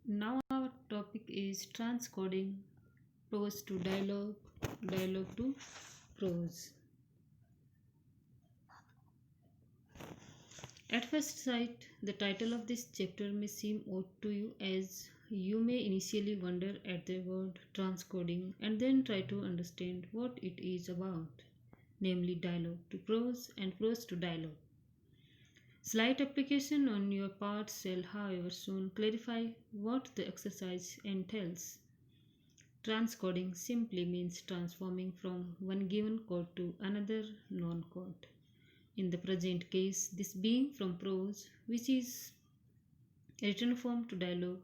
Now our topic is transcoding prose to dialogue, dialogue to prose. At first sight, the title of this chapter may seem odd to you as you may initially wonder at the word transcoding and then try to understand what it is about, namely dialogue to prose and prose to dialogue. Slight application on your part shall, however, soon clarify what the exercise entails. Transcoding simply means transforming from one given code to another non code. In the present case, this being from prose, which is a written form, to dialogue,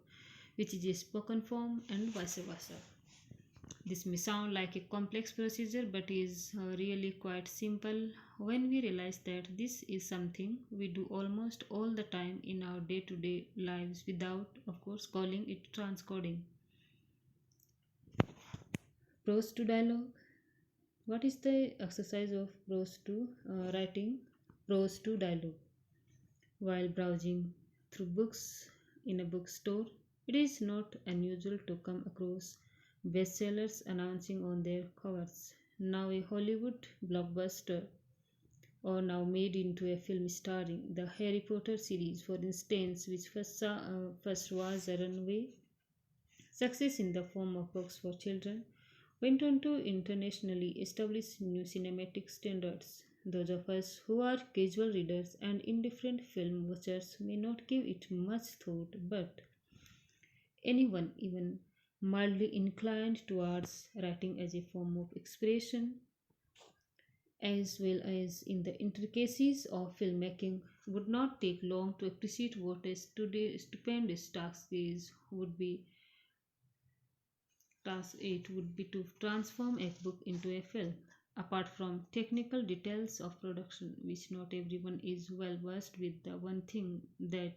which is a spoken form, and vice versa. This may sound like a complex procedure but is really quite simple when we realize that this is something we do almost all the time in our day to day lives without, of course, calling it transcoding. Prose to dialogue. What is the exercise of prose to writing prose to dialogue? While browsing through books in a bookstore, it is not unusual to come across bestsellers announcing on their covers, now a Hollywood blockbuster or now made into a film starring the Harry Potter series, for instance, which first was a runaway success in the form of books for children, went on to internationally establish new cinematic standards. Those of us who are casual readers and indifferent film watchers may not give it much thought, but anyone, even mildly inclined towards writing as a form of expression, as well as in the intricacies of filmmaking, would not take long to appreciate what a stupendous task is would be to transform a book into a film. Apart from technical details of production, which not everyone is well versed with, the one thing that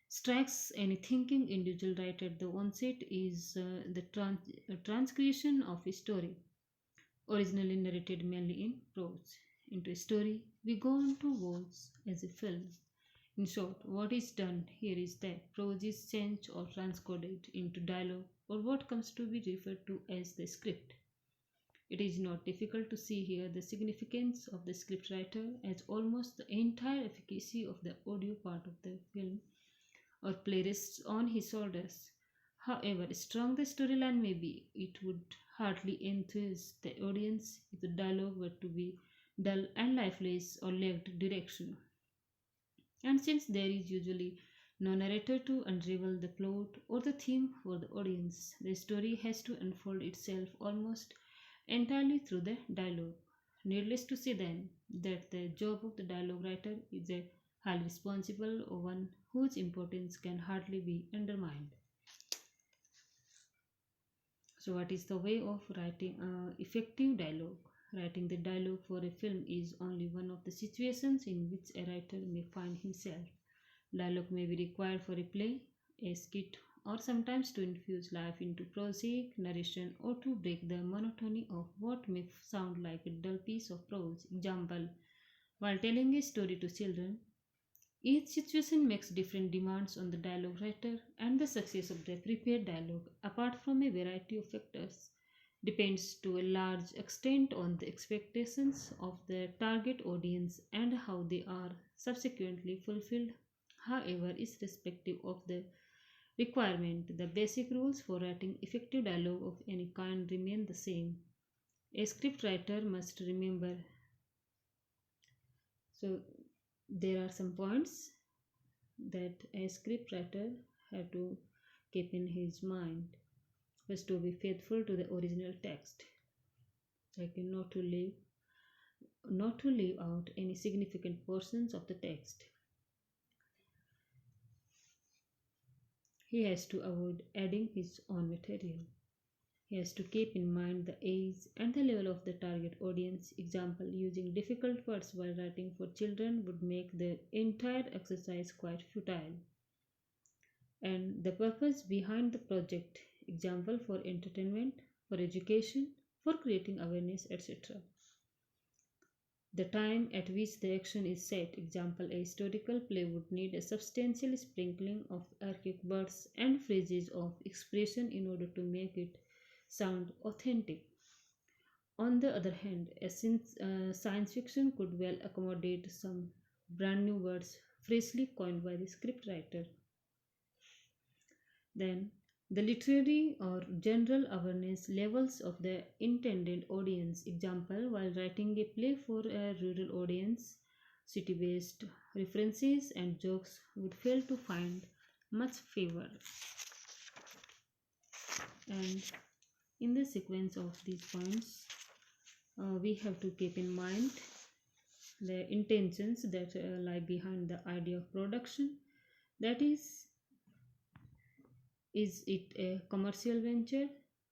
strikes any thinking individual right at the onset is the transcription of a story, originally narrated mainly in prose, into a story we go on to words as a film. In short, what is done here is that prose is changed or transcoded into dialogue, or what comes to be referred to as the script. It is not difficult to see here the significance of the scriptwriter, as almost the entire efficacy of the audio part of the film or play rests on his shoulders. However strong the storyline may be, it would hardly enthuse the audience if the dialogue were to be dull and lifeless or lacked direction. And since there is usually no narrator to unravel the plot or the theme for the audience, the story has to unfold itself almost entirely through the dialogue. Needless to say, then, that the job of the dialogue writer is a highly responsible one whose importance can hardly be undermined. So, what is the way of writing effective dialogue? Writing the dialogue for a film is only one of the situations in which a writer may find himself. Dialogue may be required for a play, a skit, or sometimes to infuse life into prosaic narration or to break the monotony of what may sound like a dull piece of prose. Example, while telling a story to children, each situation makes different demands on the dialogue writer, and the success of the prepared dialogue, apart from a variety of factors, depends to a large extent on the expectations of the target audience and how they are subsequently fulfilled. However, irrespective of the requirement, the basic rules for writing effective dialogue of any kind remain the same. A scriptwriter must remember. So, there are some points that a scriptwriter have to keep in his mind. First, to be faithful to the original text, like not to leave out any significant portions of the text. He has to avoid adding his own material. He has to keep in mind the age and the level of the target audience. Example, using difficult words while writing for children would make the entire exercise quite futile. And the purpose behind the project, example, for entertainment, for education, for creating awareness, etc. the time at which the action is set. Example, a historical play would need a substantial sprinkling of archaic words and phrases of expression in order to make it sound authentic. On the other hand, science fiction could well accommodate some brand new words freshly coined by the scriptwriter. Then, the literary or general awareness levels of the intended audience. Example, while writing a play for a rural audience, city based references and jokes would fail to find much favor. And in the sequence of these points, we have to keep in mind the intentions that lie behind the idea of production. That is it a commercial venture,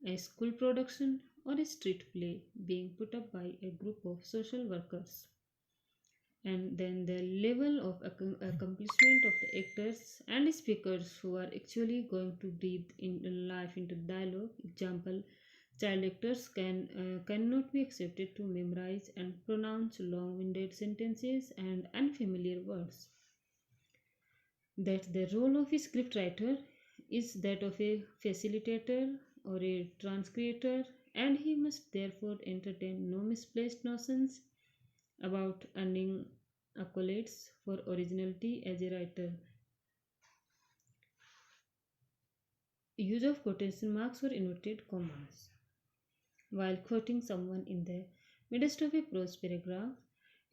a school production, or a street play being put up by a group of social workers? And then the level of accomplishment of the actors and speakers who are actually going to breathe in life into dialogue. Example, child actors cannot be accepted to memorize and pronounce long-winded sentences and unfamiliar words. That the role of a scriptwriter is that of a facilitator or a transcreator, and he must therefore entertain no misplaced notions about earning accolades for originality as a writer. Use of quotation marks or inverted commas. While quoting someone in the midst of a prose paragraph,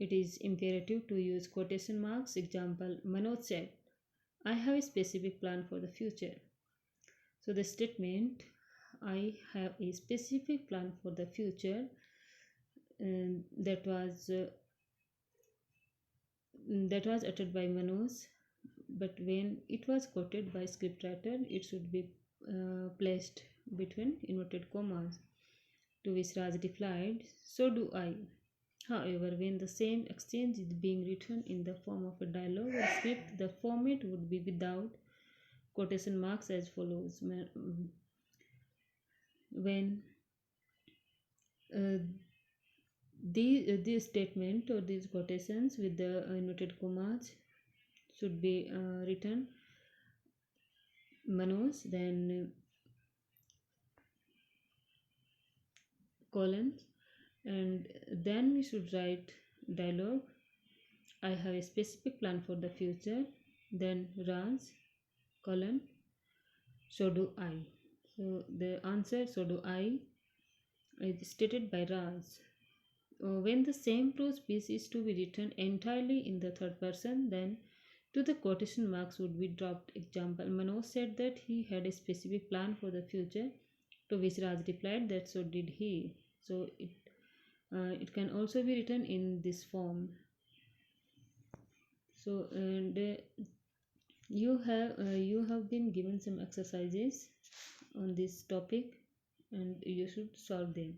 it is imperative to use quotation marks. Example, Manoj said, I have a specific plan for the future. So the statement, I have a specific plan for the future, that was uttered by Manoj, but when it was quoted by scriptwriter, it should be placed between inverted commas. To which Raj replied, so do I. However, when the same exchange is being written in the form of a dialogue or script, the format would be without quotation marks as follows. When uh, these statement or these quotations with the inverted commas should be written Manoj, then colons, and then we should write dialogue. I have a specific plan for the future. Then Raj, colon, so do I. So the answer, so do I, is stated by Raj. When the same prose piece is to be written entirely in the third person, then to the quotation marks would be dropped. Example, Manoj said that he had a specific plan for the future, to which Raj replied that so did he. So it can also be written in this form. So and you have been given some exercises on this topic, and you should solve them.